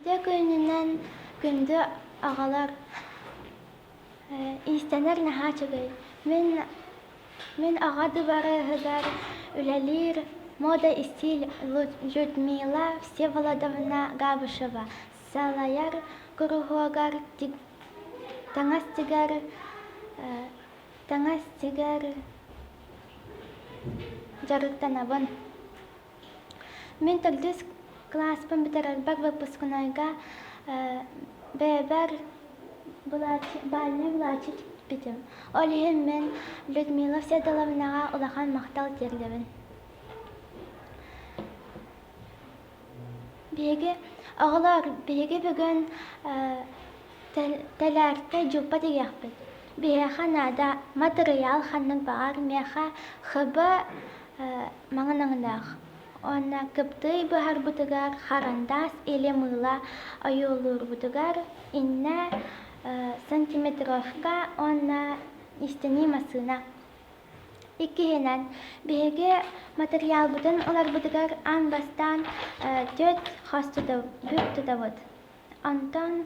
Күнтө күнүнен күндү агалар истенер наха чыгый. Мен агады бары хыгар үлелир мода и стиль Людмила Всеволодовна Габышева. Салаяр куругуагар таңас тигер жарыктанабын. Мен төрдүс класспын битерербек выпускнойга бэбер бальный влачы битим. Олиһин мен Людмила Всеволодовнага улахан мактал терлебин. Биһиги бүгүн тэлээртэ жуппа дигиэхпит. Биэха наада материал ханнык баар меха хыбы маҥанаҥынаах. Онна кыптый быһарбытыгар харандас или мыла ойуулуурбутугар инне сантиметровка онна истени масыына. Иккиһинэн биһиги материал бутун оларбытыгар ан бастан төт бүк тутабыт. Онтон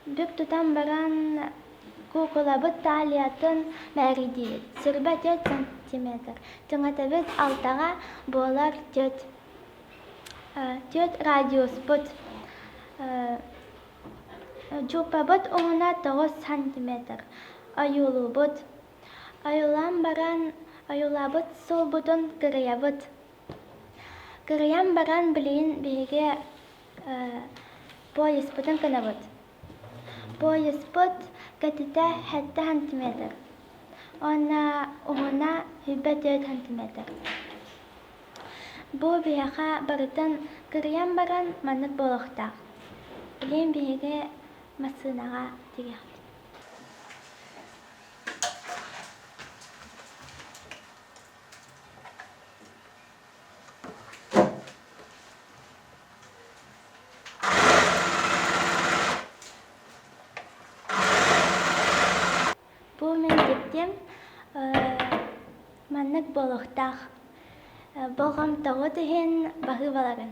бүк тутан баран кукулабыт талиятын мээридиит. Сырба 4 сантиметр. Тыңатабыт алтаға буолар 4 радиус бут. Жуппабыт оңуна 9 сантиметр. Ойуулубут. Ойулан баран ойулабыт сол бутун кырыябыт. Кырыян баран билигин биһиги пояс бутун кынабыт. Пояс бут кэтитэ 7 сантиметр. Онна оңуна хүббэ 4 сантиметр. Бу биэха барытын кырыян баран маннык болохтаах. Билигин биһиги масыынага тигиэхпит. Бу мен диптим маннык болохтаах. Болгом тоҕо түһин баһыы баларын.